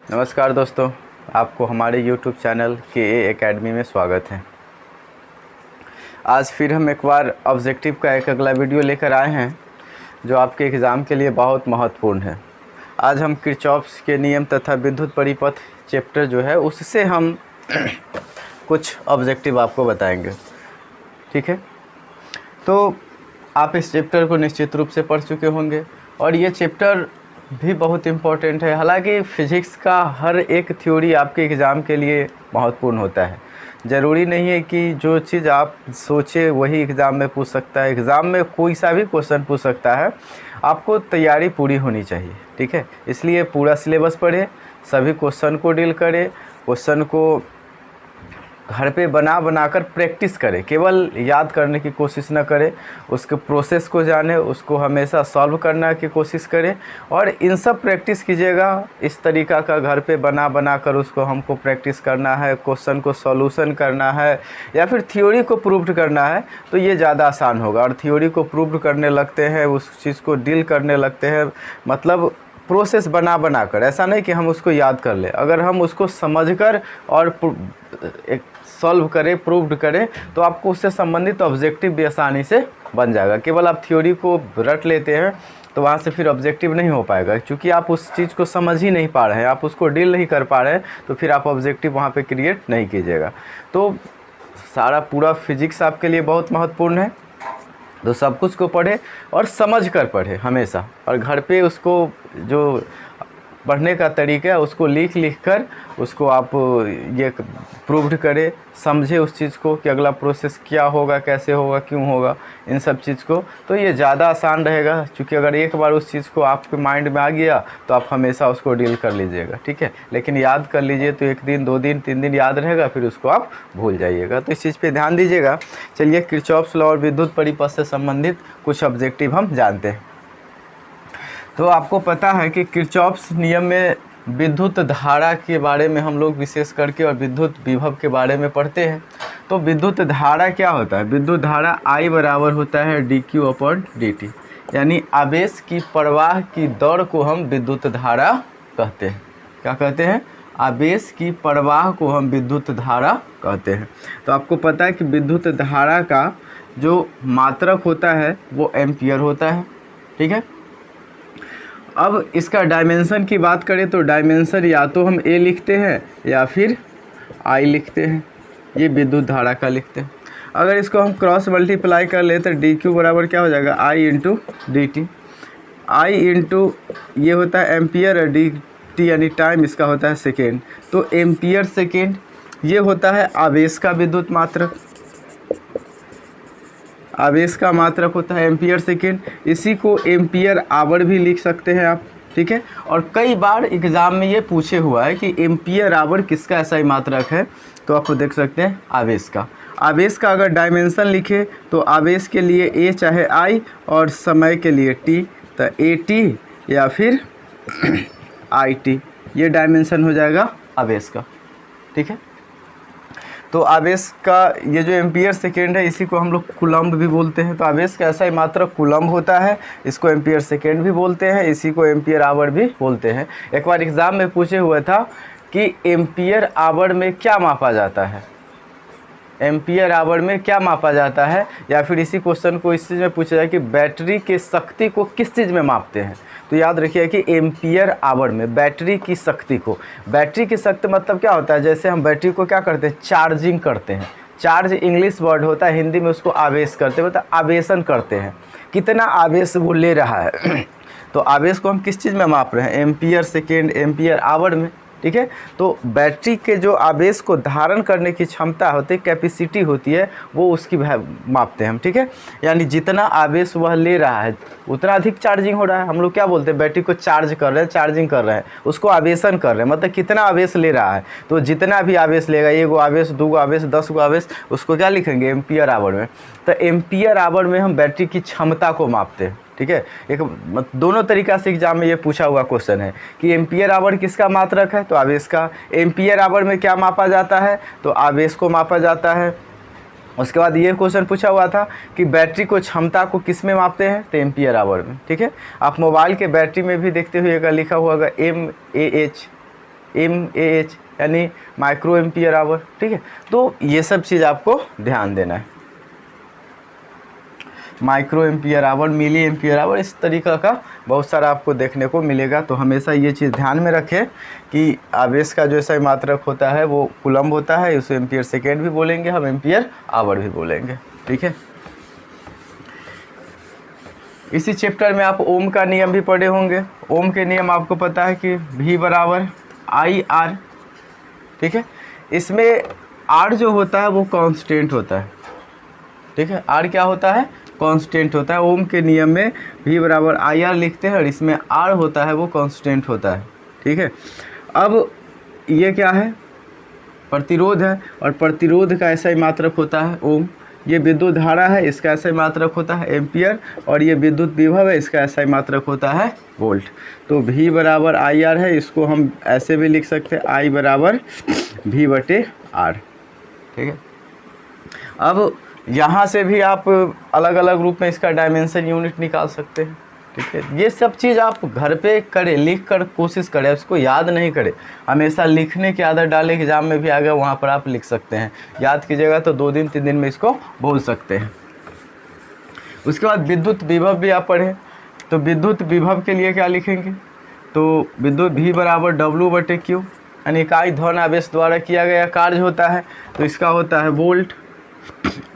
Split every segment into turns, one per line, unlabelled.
नमस्कार दोस्तों, आपको हमारे YouTube चैनल के एकेडमी में स्वागत है। आज फिर हम एक बार ऑब्जेक्टिव का एक अगला वीडियो लेकर आए हैं जो आपके एग्ज़ाम के लिए बहुत महत्वपूर्ण है। आज हम किरचॉफ्स के नियम तथा विद्युत परिपथ चैप्टर जो है उससे हम कुछ ऑब्जेक्टिव आपको बताएंगे। ठीक है, तो आप इस चैप्टर को निश्चित रूप से पढ़ चुके होंगे और ये चैप्टर भी बहुत इम्पोर्टेंट है। हालांकि फ़िज़िक्स का हर एक थ्योरी आपके एग्ज़ाम के लिए महत्वपूर्ण होता है। ज़रूरी नहीं है कि जो चीज़ आप सोचे वही एग्ज़ाम में पूछ सकता है। एग्ज़ाम में कोई सा भी क्वेश्चन पूछ सकता है, आपको तैयारी पूरी होनी चाहिए। ठीक है, इसलिए पूरा सिलेबस पढ़े, सभी क्वेश्चन को डील करें, क्वेश्चन को घर पे बना कर प्रैक्टिस करें। केवल याद करने की कोशिश न करें, उसके प्रोसेस को जाने, उसको हमेशा सॉल्व करने की कोशिश करें और इन सब प्रैक्टिस कीजिएगा। इस तरीक़ा का घर पे बना कर उसको हमको प्रैक्टिस करना है, क्वेश्चन को सॉल्यूशन करना है या फिर थ्योरी को प्रूव करना है, तो ये ज़्यादा आसान होगा। और थ्योरी को प्रूव करने लगते हैं, उस चीज़ को डील करने लगते हैं, मतलब प्रोसेस बना कर, ऐसा नहीं कि हम उसको याद कर लें। अगर हम उसको समझकर और एक सॉल्व करें, प्रूव्ड करें, तो आपको उससे संबंधित ऑब्जेक्टिव भी आसानी से बन जाएगा। केवल आप थ्योरी को रट लेते हैं तो वहाँ से फिर ऑब्जेक्टिव नहीं हो पाएगा, क्योंकि आप उस चीज़ को समझ ही नहीं पा रहे हैं, आप उसको डील नहीं कर पा रहे हैं, तो फिर आप ऑब्जेक्टिव वहाँ पे क्रिएट नहीं कीजिएगा। तो सारा पूरा फिजिक्स आपके लिए बहुत महत्वपूर्ण है, तो सब कुछ को पढ़े और समझ कर पढ़े हमेशा। और घर पे उसको जो पढ़ने का तरीका है उसको लिख कर उसको आप ये प्रूव्ड करें, समझे उस चीज़ को कि अगला प्रोसेस क्या होगा, कैसे होगा, क्यों होगा, इन सब चीज़ को, तो ये ज़्यादा आसान रहेगा। क्योंकि अगर एक बार उस चीज़ को आपके माइंड में आ गया तो आप हमेशा उसको डील कर लीजिएगा। ठीक है, लेकिन याद कर लीजिए तो 1 दिन 2 दिन 3 दिन याद रहेगा, फिर उसको आप भूल जाइएगा। तो इस चीज़ पर ध्यान दीजिएगा। चलिए, किरचॉफ्स लॉ और विद्युत परिपथ से संबंधित कुछ ऑब्जेक्टिव हम जानते हैं। तो आपको पता है कि किरचॉफ्स नियम में विद्युत धारा के बारे में हम लोग विशेष करके और विद्युत विभव के बारे में पढ़ते हैं। तो विद्युत धारा क्या होता है? विद्युत धारा I बराबर होता है dQ/dt, यानी आवेश की प्रवाह की दौड़ को हम विद्युत धारा कहते हैं। क्या कहते हैं? आवेश की प्रवाह को हम विद्युत धारा कहते हैं। तो आपको पता है कि विद्युत धारा का जो मात्रक होता है वो एम्पियर होता है। ठीक है, अब इसका डायमेंशन की बात करें तो डायमेंशन या तो हम A लिखते हैं या फिर I लिखते हैं, ये विद्युत धारा का लिखते हैं। अगर इसको हम क्रॉस मल्टीप्लाई कर ले तो dQ बराबर क्या हो जाएगा? I into dt। I into ये होता है एम्पियर और dt यानी टाइम, इसका होता है सेकेंड। तो एम्पियर सेकेंड ये होता है आवेश का विद्युत मात्रक, आवेश का मात्रक होता है एम्पियर सेकेंड। इसी को एम्पियर आवर भी लिख सकते हैं आप। ठीक है, और कई बार एग्ज़ाम में ये पूछे हुआ है कि एम्पियर आवर किसका ऐसा ही मात्रक है, तो आपको देख सकते हैं आवेश का। आवेश का अगर डायमेंशन लिखे तो आवेश के लिए A चाहे I और समय के लिए T, तो AT या फिर IT, ये डायमेंशन हो जाएगा आवेश का। ठीक है, तो आवेश का ये जो एम्पियर सेकेंड है इसी को हम लोग कूलम्ब भी बोलते हैं। तो आवेश का ऐसा ही मात्रक कूलम्ब होता है, इसको एम्पियर सेकेंड भी बोलते हैं, इसी को एम्पियर आवर भी बोलते हैं। एक बार एग्ज़ाम में पूछे हुआ था कि एम्पियर आवर में क्या मापा जाता है, एम्पियर आवर में क्या मापा जाता है, या फिर इसी क्वेश्चन को इस चीज़ में पूछा जाए कि बैटरी की शक्ति को किस चीज़ में मापते हैं। तो याद रखिए कि एम्पियर आवर में बैटरी की शक्ति को, बैटरी की शक्ति मतलब क्या होता है? जैसे हम बैटरी को क्या करते हैं? चार्जिंग करते हैं। चार्ज इंग्लिश वर्ड होता है, हिंदी में उसको आवेश करते हैं, मतलब आवेशन करते हैं, कितना आवेश वो ले रहा है। तो आवेश को हम किस चीज़ में माप रहे हैं? एम्पियर सेकेंड, एम्पियर आवर में। ठीक है, तो बैटरी के जो आवेश को धारण करने की क्षमता होती है, कैपेसिटी होती है, वो उसकी मापते हैं हम। ठीक है, यानी जितना आवेश वह ले रहा है उतना अधिक चार्जिंग हो रहा है। हम लोग क्या बोलते हैं? बैटरी को चार्ज कर रहे हैं, चार्जिंग कर रहे हैं, उसको आवेशन कर रहे हैं, मतलब कितना आवेश ले रहा है। तो जितना भी आवेश लेगा, 1 गो आवेश, 2 गो आवेश, 10 गो आवेश, उसको क्या लिखेंगे? एम्पियर आवर में। तो एम्पियर आवर में हम बैटरी की क्षमता को मापते हैं। ठीक है, एक दोनों तरीका से एग्जाम में ये पूछा हुआ क्वेश्चन है कि एम्पियर आवर किसका मात्रक है? तो आवेश का। एम्पियर आवर में क्या मापा जाता है? तो आवेश को मापा जाता है। उसके बाद ये क्वेश्चन पूछा हुआ था कि बैटरी को क्षमता को किस में मापते हैं? तो एम्पियर आवर में। ठीक है, आप मोबाइल के बैटरी में भी देखते हुएगा लिखा हुआ होगा mAh, mAh यानी माइक्रो एम्पियर आवर, ठीक है। तो ये सब चीज़ आपको ध्यान देना है, micro ampere hour, milli ampere hour, इस तरीक़ा का बहुत सारा आपको देखने को मिलेगा। तो हमेशा ये चीज़ ध्यान में रखें कि आवेश का जो सही मात्रक होता है वो कूलम्ब होता है, उसे एम्पियर सेकेंड भी बोलेंगे हम, एम्पियर आवर भी बोलेंगे, ठीक है। इसी चैप्टर में आप ओम का नियम भी पढ़े होंगे। ओम के नियम आपको पता है कि V बराबर IR, ठीक है। इसमें R जो होता है वो कांस्टेंट होता है, ठीक है। R क्या होता है? कांस्टेंट होता है। ओम के नियम में V बराबर IR लिखते हैं और इसमें R होता है वो कांस्टेंट होता है, ठीक है। अब ये क्या है? प्रतिरोध है, और प्रतिरोध का ऐसा ही मात्रक होता है ओम। ये विद्युत धारा है, इसका ऐसा ही मात्रक होता है एम्पियर, और ये विद्युत विभव है, इसका ऐसा ही मात्रक होता है वोल्ट। तो V बराबर IR है, इसको हम ऐसे भी लिख सकते हैं I बराबर V/R, ठीक है। अब यहाँ से भी आप अलग अलग रूप में इसका डायमेंशन यूनिट निकाल सकते हैं, ठीक है। ये सब चीज़ आप घर पे करें, लिख कर कोशिश करें, इसको याद नहीं करें। हमेशा लिखने की आदत डालें, एग्जाम में भी आ गया वहाँ पर आप लिख सकते हैं। याद कीजिएगा तो 2 दिन 3 दिन में इसको बोल सकते हैं। उसके बाद विद्युत विभव भी आप पढ़ें, तो विद्युत विभव के लिए क्या लिखेंगे? तो विद्युत V बराबर W/Q, यानी इकाई धन आवेश द्वारा किया गया कार्य होता है। तो इसका होता है वोल्ट,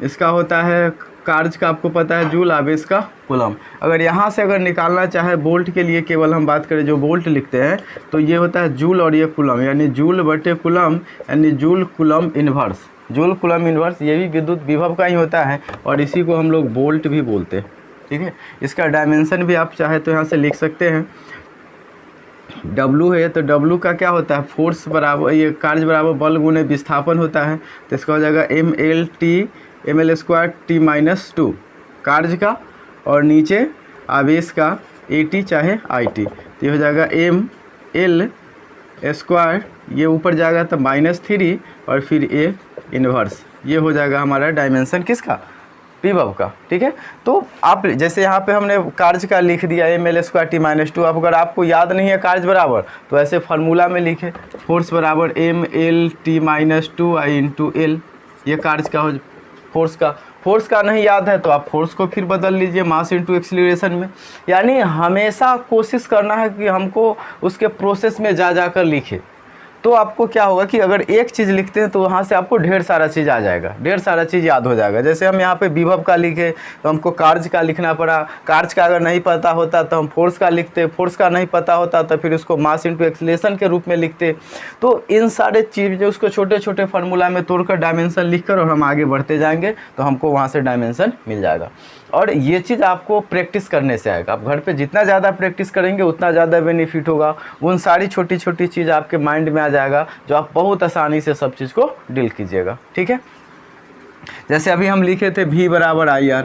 इसका होता है कार्य का आपको पता है जूल, आवेश का कूलम्ब। अगर यहाँ से अगर निकालना चाहे वोल्ट के लिए केवल हम बात करें, जो वोल्ट लिखते हैं, तो ये होता है जूल और ये कूलम्ब, यानी जूल/कूलम्ब, यानी joule coulomb inverse. Joule coulomb inverse ये भी विद्युत विभव का ही होता है, और इसी को हम लोग वोल्ट भी बोलते हैं, ठीक है। इसका डायमेंशन भी आप चाहे तो यहाँ से लिख सकते हैं। W है, तो W का क्या होता है? फोर्स बराबर, ये कार्य बराबर बल गुणे विस्थापन होता है। तो इसका हो जाएगा ml² T-2 कार्य का, और नीचे आवेश का AT चाहे IT, तो ये हो जाएगा ml², ये ऊपर जाएगा तो -3 और फिर A इन्वर्स। ये हो जाएगा हमारा डायमेंशन किसका? विभव का, ठीक है। तो आप जैसे यहाँ पे हमने कार्य का लिख दिया ml² T-2। अब अगर आपको याद नहीं है कार्य बराबर, तो ऐसे फार्मूला में लिखे, फोर्स बराबर ml/T-2 I × L, ये कार्य का हो। फोर्स का नहीं याद है तो आप फोर्स को फिर बदल लीजिए मास इंटू एक्सीलरेशन में। यानी हमेशा कोशिश करना है कि हमको उसके प्रोसेस में जा कर लिखे, तो आपको क्या होगा कि अगर एक चीज़ लिखते हैं तो वहाँ से आपको ढेर सारा चीज़ आ जाएगा, ढेर सारा चीज़ याद हो जाएगा। जैसे हम यहाँ पे विभव का लिखे तो हमको कार्य का लिखना पड़ा, कार्य का अगर नहीं पता होता तो हम फोर्स का लिखते, फोर्स का नहीं पता होता तो फिर उसको मास इंटू एक्सीलरेशन के रूप में लिखते। तो इन सारे चीज़ें उसको छोटे छोटे फार्मूला में तोड़कर डायमेंशन लिख कर और हम आगे बढ़ते जाएंगे तो हमको वहाँ से डायमेंशन मिल जाएगा। और ये चीज़ आपको प्रैक्टिस करने से आएगा। आप घर पे जितना ज़्यादा प्रैक्टिस करेंगे उतना ज़्यादा बेनिफिट होगा। उन सारी छोटी छोटी चीज़ आपके माइंड में आ जाएगा, जो आप बहुत आसानी से सब चीज़ को डील कीजिएगा, ठीक है। जैसे अभी हम लिखे थे V बराबर IR,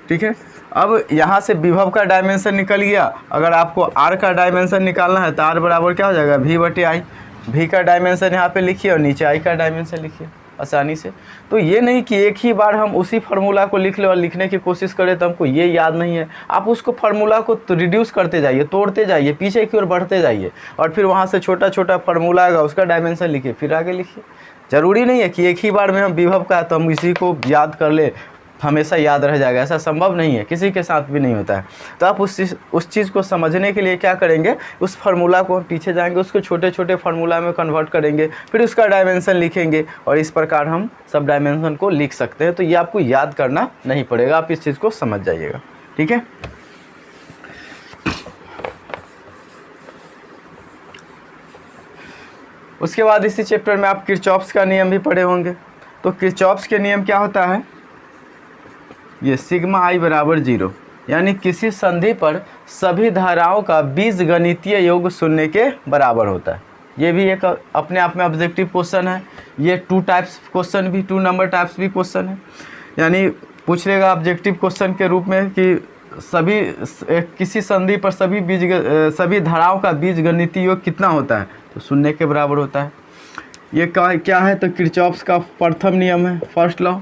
ठीक है। अब यहाँ से विभव का डायमेंशन निकल गया। अगर आपको R का डायमेंशन निकालना है तो R बराबर क्या हो जाएगा? V/I। V का डायमेंशन यहाँ पे लिखिए और नीचे I का डायमेंशन लिखिए आसानी से। तो ये नहीं कि एक ही बार हम उसी फार्मूला को लिख ले और लिखने की कोशिश करें तो हमको ये याद नहीं है। आप उसको फार्मूला को तो रिड्यूस करते जाइए, तोड़ते जाइए, पीछे की ओर बढ़ते जाइए, और फिर वहाँ से छोटा छोटा फार्मूला आएगा उसका डायमेंशन लिखिए, फिर आगे लिखिए। ज़रूरी नहीं है कि एक ही बार में हम विभव का तो हम इसी को याद कर ले, हमेशा याद रह जाएगा, ऐसा संभव नहीं है, किसी के साथ भी नहीं होता है। तो आप उस चीज़ को समझने के लिए क्या करेंगे, उस फार्मूला को पीछे जाएंगे, उसको छोटे छोटे फार्मूला में कन्वर्ट करेंगे, फिर उसका डायमेंशन लिखेंगे, और इस प्रकार हम सब डायमेंशन को लिख सकते हैं। तो ये आपको याद करना नहीं पड़ेगा, आप इस चीज़ को समझ जाइएगा, ठीक है। उसके बाद इसी चैप्टर में आप किरचॉफ्स का नियम भी पढ़े होंगे। तो किरचॉफ्स के नियम क्या होता है? ये सिग्मा I बराबर 0, यानी किसी संधि पर सभी धाराओं का बीजगणितीय योग 0 के बराबर होता है। ये भी एक अपने आप में ऑब्जेक्टिव क्वेश्चन है। ये 2 टाइप्स क्वेश्चन भी, 2 नंबर टाइप्स भी क्वेश्चन है। यानी पूछ लेगा ऑब्जेक्टिव क्वेश्चन के रूप में कि किसी संधि पर सभी धाराओं का बीजगणितीय योग कितना होता है? तो 0 के बराबर होता है। ये क्या है? तो किरचॉफ्स का प्रथम नियम है, फर्स्ट लॉ।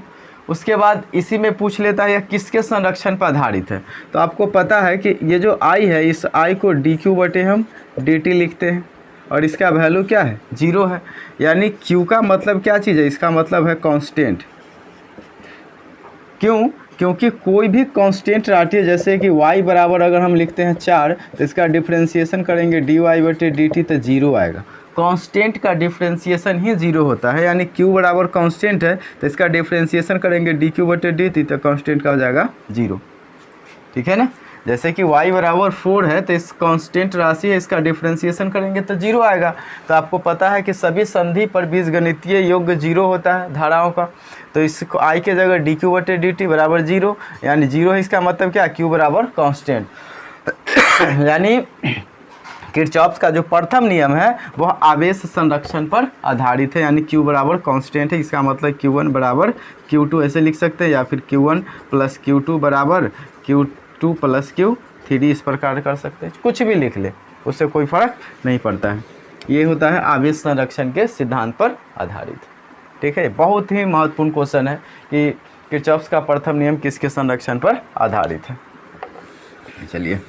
उसके बाद इसी में पूछ लेता है यह किसके संरक्षण पर आधारित है। तो आपको पता है कि ये जो I है, इस I को dQ बटे हम dt लिखते हैं, और इसका वैल्यू क्या है 0 है। यानी Q का मतलब क्या चीज़ है, इसका मतलब है कांस्टेंट। क्यों? क्योंकि कोई भी कांस्टेंट राशि है, जैसे कि y बराबर अगर हम लिखते हैं 4 तो इसका डिफ्रेंशिएशन करेंगे dy/dt तो 0 आएगा। कांस्टेंट का डिफ्रेंशिएशन ही 0 होता है। यानी Q बराबर कांस्टेंट है तो इसका डिफ्रेंशिएशन करेंगे dq/dt तो कांस्टेंट का हो जाएगा 0। ठीक है ना। जैसे कि y बराबर 4 है तो इस कांस्टेंट राशि है, इसका डिफ्रेंशिएशन करेंगे तो 0 आएगा। तो आपको पता है कि सभी संधि पर बीजगणितीय योग 0 होता है धाराओं का। तो इस i के जगह dq/dt बराबर 0, यानी 0 है, इसका मतलब क्या, q बराबर कांस्टेंट। यानी किरचॉफ का जो प्रथम नियम है वह आवेश संरक्षण पर आधारित है। यानी q बराबर कांस्टेंट है, इसका मतलब q1 बराबर q2 ऐसे लिख सकते हैं, या फिर q1 प्लस q2 बराबर q2 प्लस q3 इस प्रकार कर सकते हैं। कुछ भी लिख ले, उससे कोई फर्क नहीं पड़ता है। ये होता है आवेश संरक्षण के सिद्धांत पर आधारित। ठीक है, बहुत ही महत्वपूर्ण क्वेश्चन है कि किरचॉफ का प्रथम नियम किसके संरक्षण पर आधारित है। चलिए,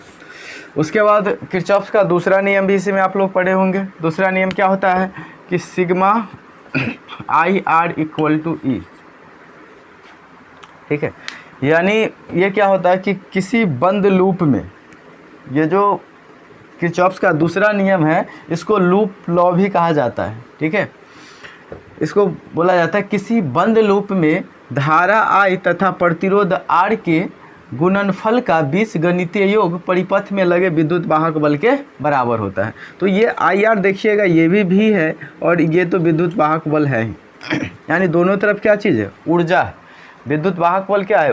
उसके बाद किरचॉफ का दूसरा नियम भी इसी में आप लोग पढ़े होंगे। दूसरा नियम क्या होता है कि sigma IR equal to E। ठीक है, यानी ये क्या होता है कि किसी बंद लूप में, ये जो किरचॉफ का दूसरा नियम है इसको लूप लॉ भी कहा जाता है। ठीक है, इसको बोला जाता है किसी बंद लूप में धारा I तथा प्रतिरोध R के गुणनफल का बीजगणितीय योग परिपथ में लगे विद्युत वाहक बल के बराबर होता है। तो ये IR देखिएगा, ये भी है और ये तो विद्युत वाहक बल है ही। यानी दोनों तरफ क्या चीज़ है, ऊर्जा है। विद्युत वाहक बल क्या है,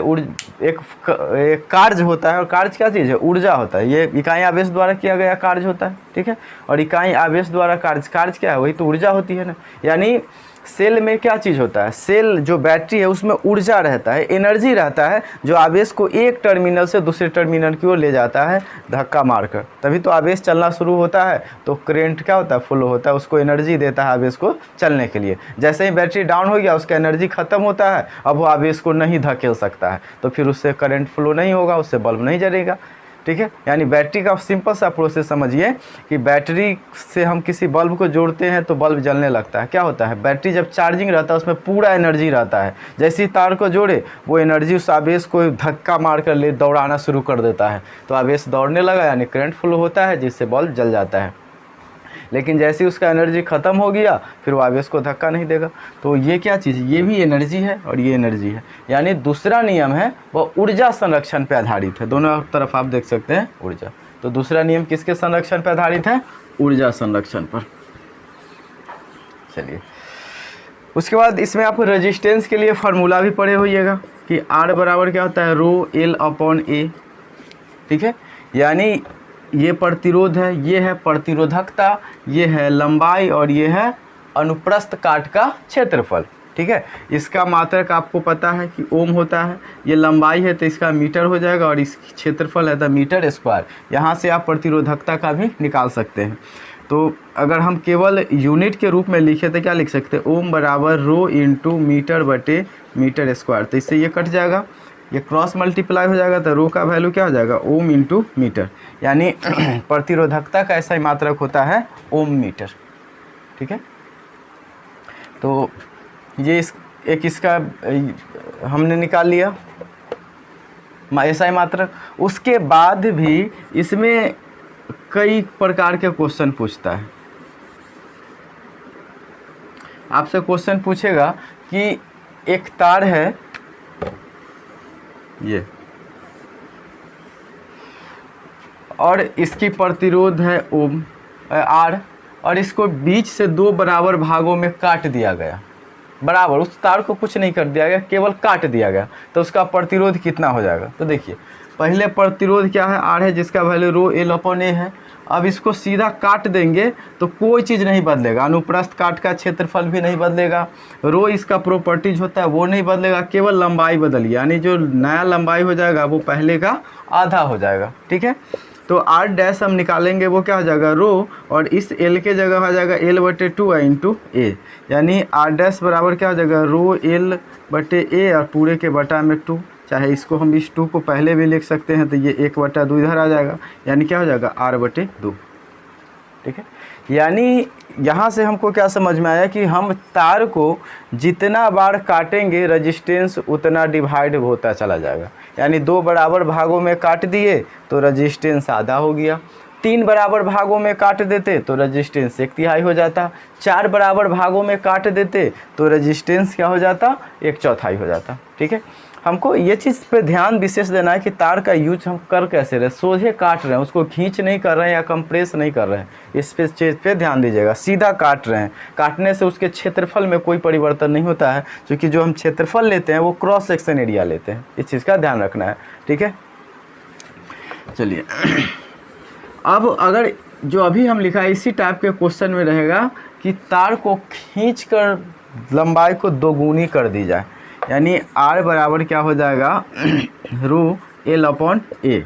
एक कार्य होता है, और कार्य क्या चीज़ है, ऊर्जा होता है। ये इकाई आवेश द्वारा किया गया कार्य होता है। ठीक है, और इकाई आवेश द्वारा कार्य क्या है, वही तो ऊर्जा होती है ना। यानी सेल में क्या चीज़ होता है, सेल जो बैटरी है उसमें ऊर्जा रहता है, एनर्जी रहता है, जो आवेश को एक टर्मिनल से दूसरे टर्मिनल की ओर ले जाता है धक्का मारकर, तभी तो आवेश चलना शुरू होता है। तो करंट क्या होता है, फ्लो होता है, उसको एनर्जी देता है आवेश को चलने के लिए। जैसे ही बैटरी डाउन हो गया, उसका एनर्जी खत्म होता है, अब वो आवेश को नहीं धकेल सकता है, तो फिर उससे करंट फ्लो नहीं होगा, उससे बल्ब नहीं जलेगा। ठीक है, यानी बैटरी का सिंपल सा प्रोसेस समझिए कि बैटरी से हम किसी बल्ब को जोड़ते हैं तो बल्ब जलने लगता है। क्या होता है, बैटरी जब चार्जिंग रहता है उसमें पूरा एनर्जी रहता है, जैसे ही तार को जोड़े वो एनर्जी उस आवेश को धक्का मार कर ले दौड़ाना शुरू कर देता है, तो आवेश दौड़ने लगा, यानी करंट फ्लो होता है, जिससे बल्ब जल जाता है। लेकिन जैसे ही उसका एनर्जी ख़त्म हो गया फिर वो आवेश को धक्का नहीं देगा। तो ये क्या चीज़, ये भी एनर्जी है और ये एनर्जी है। यानी दूसरा नियम है वो ऊर्जा संरक्षण पर आधारित है। दोनों तरफ आप देख सकते हैं ऊर्जा। तो दूसरा नियम किसके संरक्षण पर आधारित है, ऊर्जा संरक्षण पर। चलिए, उसके बाद इसमें आप रेजिस्टेंस के लिए फार्मूला भी पढ़े होइएगा कि R बराबर क्या होता है, रो L/A। ठीक है, यानी ये प्रतिरोध है, ये है प्रतिरोधकता, ये है लंबाई और ये है अनुप्रस्थ काट का क्षेत्रफल। ठीक है, इसका मात्रक आपको पता है कि ओम होता है, ये लंबाई है तो इसका मीटर हो जाएगा और इस क्षेत्रफल है तो मीटर स्क्वायर। यहाँ से आप प्रतिरोधकता का भी निकाल सकते हैं। तो अगर हम केवल यूनिट के रूप में लिखे तो क्या लिख सकते हैं, ओम बराबर रो इंटू मीटर बटे मीटर स्क्वायर। तो इससे ये कट जाएगा, ये क्रॉस मल्टीप्लाई हो जाएगा, तो रो का वैल्यू क्या हो जाएगा, ओम इंटू मीटर। यानी प्रतिरोधकता का ऐसा ही मात्रक होता है ओम मीटर। ठीक है, तो ये इसका हमने निकाल लिया ऐसा ही मात्रक। उसके बाद भी इसमें कई प्रकार के क्वेश्चन पूछता है। आपसे क्वेश्चन पूछेगा कि एक तार है ये, और इसकी प्रतिरोध है ओम R, और इसको बीच से 2 बराबर भागों में काट दिया गया। बराबर, उस तार को कुछ नहीं कर दिया गया, केवल काट दिया गया, तो उसका प्रतिरोध कितना हो जाएगा। तो देखिए, पहले प्रतिरोध क्या है, R है, जिसका वैल्यू रो L/A है। अब इसको सीधा काट देंगे तो कोई चीज़ नहीं बदलेगा, अनुप्रस्थ काट का क्षेत्रफल भी नहीं बदलेगा, रो इसका प्रॉपर्टीज होता है वो नहीं बदलेगा, केवल लंबाई बदलिए, यानी जो नया लंबाई हो जाएगा वो पहले का आधा हो जाएगा। ठीक है, तो R डैश हम निकालेंगे, वो क्या हो जाएगा, रो, और इस L के जगह हो जाएगा L/2 इंटू A। यानी R डैश बराबर क्या हो जाएगा, रो L/A और पूरे के बटा में 2। चाहे इसको हम इस 2 को पहले भी लिख सकते हैं, तो ये 1/2 इधर आ जाएगा, यानी क्या हो जाएगा, R/2। ठीक है, यानी यहाँ से हमको क्या समझ में आया कि हम तार को जितना बार काटेंगे रजिस्टेंस उतना डिवाइड होता चला जाएगा। यानी 2 बराबर भागों में काट दिए तो रजिस्टेंस आधा हो गया, 3 बराबर भागों में काट देते तो रजिस्टेंस 1/3 हो जाता, 4 बराबर भागों में काट देते तो रजिस्टेंस क्या हो जाता, 1/4 हो जाता। ठीक है, हमको ये चीज़ पे ध्यान विशेष देना है कि तार का यूज हम कर कैसे रहे, सोझे काट रहे हैं, उसको खींच नहीं कर रहे हैं या कंप्रेस नहीं कर रहे हैं, इस चीज़ पे ध्यान दीजिएगा। सीधा काट रहे हैं, काटने से उसके क्षेत्रफल में कोई परिवर्तन नहीं होता है, क्योंकि जो हम क्षेत्रफल लेते हैं वो क्रॉस सेक्शन एरिया लेते हैं, इस चीज़ का ध्यान रखना है। ठीक है, चलिए अब अगर जो अभी हम लिखा है इसी टाइप के क्वेश्चन में रहेगा कि तार को खींचकर लंबाई को दोगुनी कर दी जाए, यानी R बराबर क्या हो जाएगा रू L/A।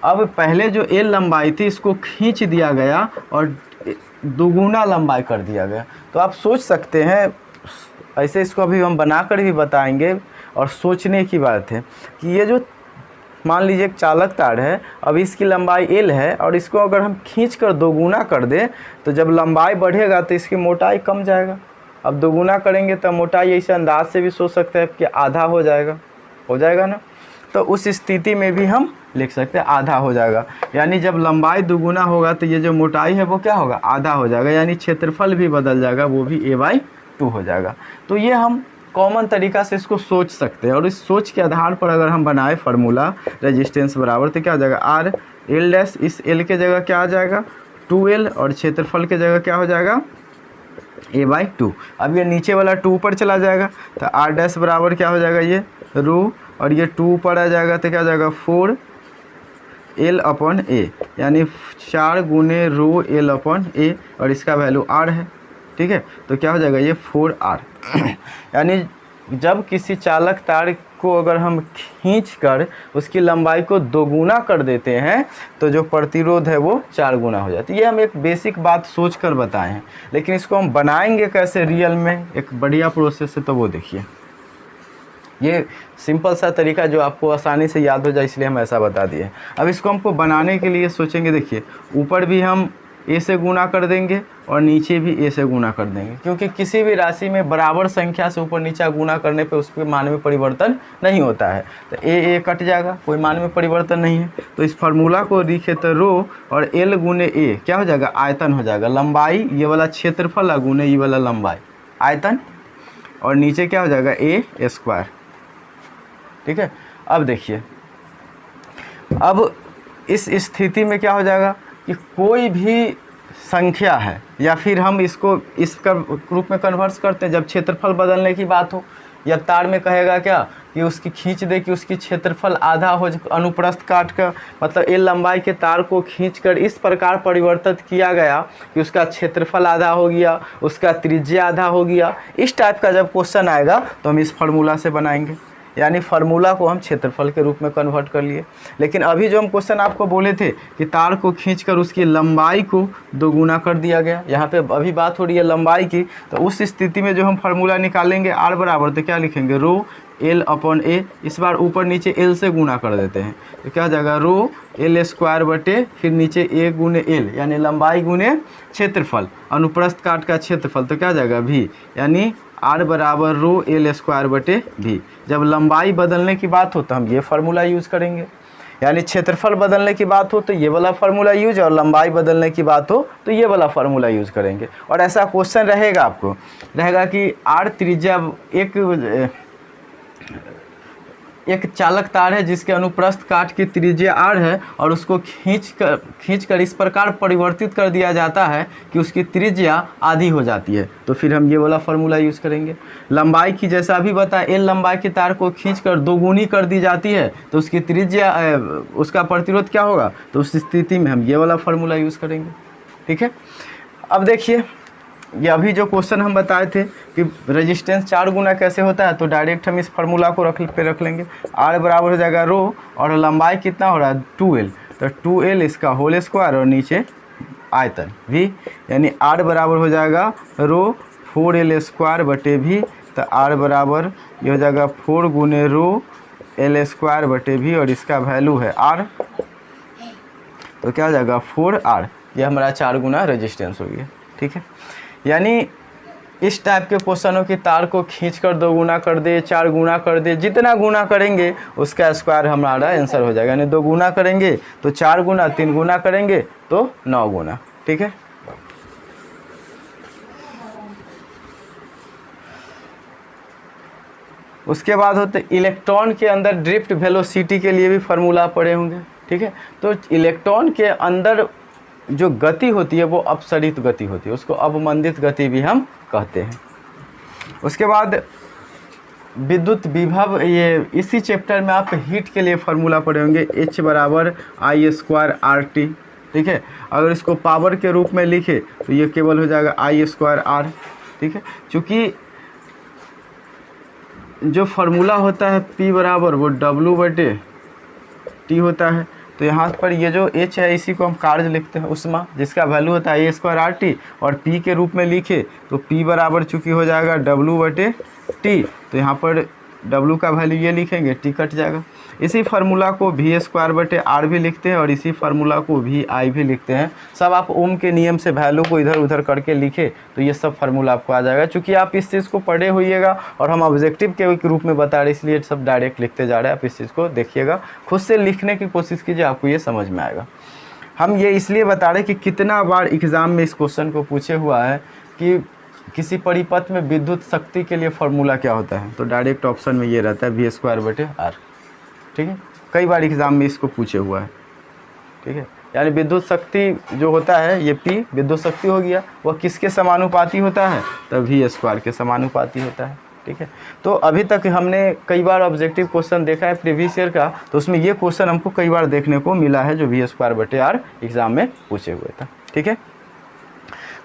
अब पहले जो L लंबाई थी इसको खींच दिया गया और दोगुना लंबाई कर दिया गया। तो आप सोच सकते हैं, ऐसे इसको अभी हम बनाकर भी बताएंगे, और सोचने की बात है कि ये जो मान लीजिए एक चालक तार है, अब इसकी लंबाई L है और इसको अगर हम खींच कर दोगुना कर दें तो जब लंबाई बढ़ेगा तो इसकी मोटाई कम जाएगा। अब दोगुना करेंगे तो मोटाई ऐसे अंदाज से भी सोच सकते हैं कि आधा हो जाएगा ना। तो उस स्थिति में भी हम लिख सकते हैं आधा हो जाएगा, यानी जब लंबाई दोगुना होगा तो ये जो मोटाई है वो क्या होगा, आधा हो जाएगा, यानी क्षेत्रफल भी बदल जाएगा, वो भी A/2 हो जाएगा। तो ये हम कॉमन तरीका से इसको सोच सकते हैं, और इस सोच के आधार पर अगर हम बनाए फार्मूला रेजिस्टेंस बराबर तो क्या हो जाएगा R L', इस L के जगह क्या आ जाएगा 2L, और क्षेत्रफल के जगह क्या हो जाएगा A/2। अब ये नीचे वाला 2 ऊपर चला जाएगा तो R' बराबर क्या हो जाएगा, ये रू, और ये 2 ऊपर आ जाएगा तो क्या हो जाएगा 4L/A, यानी 4 गुने रू L/A, और इसका वैल्यू R है। ठीक है, तो क्या हो जाएगा ये 4R। यानी जब किसी चालक तार को अगर हम खींचकर उसकी लंबाई को दोगुना कर देते हैं तो जो प्रतिरोध है वो 4 गुना हो जाती है। ये हम एक बेसिक बात सोचकर बताए हैं, लेकिन इसको हम बनाएंगे कैसे रियल में, एक बढ़िया प्रोसेस है, तो वो देखिए। ये सिंपल सा तरीका जो आपको आसानी से याद हो जाए, इसलिए हम ऐसा बता दिए। अब इसको हमको बनाने के लिए सोचेंगे, देखिए ऊपर भी हम A से गुना कर देंगे और नीचे भी A से गुना कर देंगे, क्योंकि किसी भी राशि में बराबर संख्या से ऊपर नीचा गुना करने पे उसके मान में परिवर्तन नहीं होता है। तो A कट जाएगा, कोई मान में परिवर्तन नहीं है। तो इस फार्मूला को लिखे तो रो और L गुने A क्या हो जाएगा, आयतन हो जाएगा, लंबाई ये वाला क्षेत्रफल गुने ये वाला लंबाई, आयतन, और नीचे क्या हो जाएगा A²। ठीक है, अब देखिए, अब इस स्थिति में क्या हो जाएगा कि कोई भी संख्या है, या फिर हम इसको इसका रूप में कन्वर्ट करते हैं जब क्षेत्रफल बदलने की बात हो, या तार में कहेगा क्या कि उसकी खींच दे कि उसकी क्षेत्रफल आधा हो, अनुप्रस्थ काट का मतलब L लंबाई के तार को खींचकर इस प्रकार परिवर्तित किया गया कि उसका क्षेत्रफल आधा हो गया, उसका त्रिज्या आधा हो गया। इस टाइप का जब क्वेश्चन आएगा तो हम इस फार्मूला से बनाएंगे, यानी फार्मूला को हम क्षेत्रफल के रूप में कन्वर्ट कर लिए। लेकिन अभी जो हम क्वेश्चन आपको बोले थे कि तार को खींचकर उसकी लंबाई को दोगुना कर दिया गया, यहाँ पे अभी बात हो रही है लंबाई की, तो उस स्थिति में जो हम फार्मूला निकालेंगे R बराबर तो क्या लिखेंगे रो L/A, इस बार ऊपर नीचे L से गुना कर देते हैं तो क्या हो जाएगा रो L² बटे फिर नीचे A गुने L, यानी लंबाई गुने क्षेत्रफल, अनुप्रस्थ काट का क्षेत्रफल, तो क्या हो जाएगा V, यानी R बराबर रो L² बटे V। जब लंबाई बदलने की बात हो तो हम ये फार्मूला यूज़ करेंगे, यानी क्षेत्रफल बदलने की बात हो तो ये वाला फार्मूला यूज, और लंबाई बदलने की बात हो तो ये वाला फार्मूला यूज़ करेंगे। और ऐसा क्वेश्चन रहेगा, आपको रहेगा कि R त्रिज्या एक चालक तार है जिसके अनुप्रस्थ काट की त्रिज्या R है, और उसको खींचकर इस प्रकार परिवर्तित कर दिया जाता है कि उसकी त्रिज्या आधी हो जाती है, तो फिर हम ये वाला फार्मूला यूज़ करेंगे। लंबाई की जैसा अभी बताया, L लंबाई के तार को खींचकर दोगुनी कर दी जाती है तो उसकी त्रिज्या उसका प्रतिरोध क्या होगा, तो उस स्थिति में हम ये वाला फार्मूला यूज़ करेंगे। ठीक है, अब देखिए ये अभी जो क्वेश्चन हम बताए थे कि रेजिस्टेंस 4 गुना कैसे होता है, तो डायरेक्ट हम इस फार्मूला को रख लेंगे। R बराबर हो जाएगा रो, और लंबाई कितना हो रहा है 2L, तो 2L इसका होल स्क्वायर और नीचे आयतन V, यानी R बराबर हो जाएगा रो 4L² बटे V, तो R बराबर ये हो जाएगा 4 गुने रो L² बटे V, और इसका वैल्यू है R, तो क्या हो जाएगा 4R। ये हमारा 4 गुना रेजिस्टेंस हो गया। ठीक है, यानी इस टाइप के क्वेश्चनों की तार को खींचकर 2 गुना कर दे, 4 गुना कर दे, जितना गुना करेंगे उसका स्क्वायर हमारा आंसर हो जाएगा। यानी 2 गुना करेंगे तो 4 गुना, 3 गुना करेंगे तो 9 गुना। ठीक है, उसके बाद होते इलेक्ट्रॉन के अंदर ड्रिफ्ट वेलोसिटी के लिए भी फार्मूला पढ़े होंगे। ठीक है, तो इलेक्ट्रॉन के अंदर जो गति होती है वो अपसरित गति होती है, उसको अवमंदित गति भी हम कहते हैं। उसके बाद विद्युत विभव, ये इसी चैप्टर में आप हीट के लिए फार्मूला पढ़े होंगे, H बराबर I²RT। ठीक है, अगर इसको पावर के रूप में लिखे तो ये केवल हो जाएगा I²R। ठीक है, चूँकि जो फार्मूला होता है P बराबर वो W/T होता है, तो यहाँ पर ये जो H है इसी को हम कार्य लिखते हैं उष्मा, जिसका वैल्यू होता है I²RT, और P के रूप में लिखे तो P बराबर चूँकि हो जाएगा W/T, तो यहाँ पर W का वैल्यू ये लिखेंगे, T कट जाएगा। इसी फार्मूला को V²/R भी लिखते हैं और इसी फार्मूला को VI भी लिखते हैं। सब आप ओम के नियम से वैल्यू को इधर उधर करके लिखे तो ये सब फार्मूला आपको आ जाएगा। चूँकि आप इस चीज़ को पढ़े होइएगा और हम ऑब्जेक्टिव के रूप में बता रहे इसलिए सब डायरेक्ट लिखते जा रहे हैं। आप इस चीज़ को देखिएगा, खुद से लिखने की कोशिश कीजिए, आपको ये समझ में आएगा। हम ये इसलिए बता रहे कि कितना बार एग्ज़ाम में इस क्वेश्चन को पूछे हुआ है कि किसी परिपथ में विद्युत शक्ति के लिए फार्मूला क्या होता है, तो डायरेक्ट ऑप्शन में ये रहता है V²/R। ठीक है, कई बार एग्ज़ाम में इसको पूछे हुआ है। ठीक है, यानी विद्युत शक्ति जो होता है ये P विद्युत शक्ति हो गया, वह किसके समानुपाती होता है, तब V² के समानुपाती होता है। ठीक है, तो अभी तक हमने कई बार ऑब्जेक्टिव क्वेश्चन देखा है प्रीवियस ईयर का, तो उसमें ये क्वेश्चन हमको कई बार देखने को मिला है जो V²/R एग्ज़ाम में पूछे हुए था। ठीक है,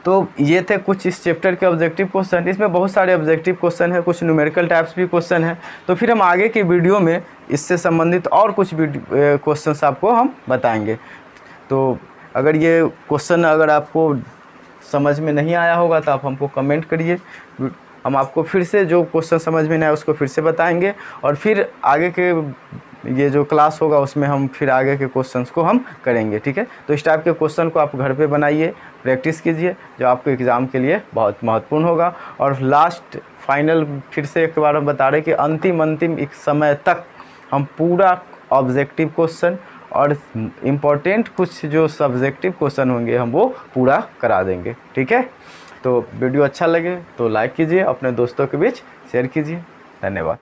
तो ये थे कुछ इस चैप्टर के ऑब्जेक्टिव क्वेश्चन। इसमें बहुत सारे ऑब्जेक्टिव क्वेश्चन है, कुछ न्यूमेरिकल टाइप्स भी क्वेश्चन है। तो फिर हम आगे की वीडियो में इससे संबंधित और कुछ क्वेश्चंस आपको हम बताएंगे। तो अगर ये क्वेश्चन अगर आपको समझ में नहीं आया होगा तो आप हमको कमेंट करिए, हम आपको फिर से जो क्वेश्चन समझ में नहीं आया उसको फिर से बताएंगे, और फिर आगे के ये जो क्लास होगा उसमें हम फिर आगे के क्वेश्चंस को हम करेंगे। ठीक है, तो इस टाइप के क्वेश्चन को आप घर पे बनाइए, प्रैक्टिस कीजिए, जो आपके एग्ज़ाम के लिए बहुत महत्वपूर्ण होगा। और लास्ट फाइनल फिर से एक बार हम बता रहे कि अंतिम एक समय तक हम पूरा ऑब्जेक्टिव क्वेश्चन और इम्पोर्टेंट कुछ जो सब्जेक्टिव क्वेश्चन होंगे हम वो पूरा करा देंगे। ठीक है, तो वीडियो अच्छा लगे तो लाइक कीजिए, अपने दोस्तों के बीच शेयर कीजिए। धन्यवाद।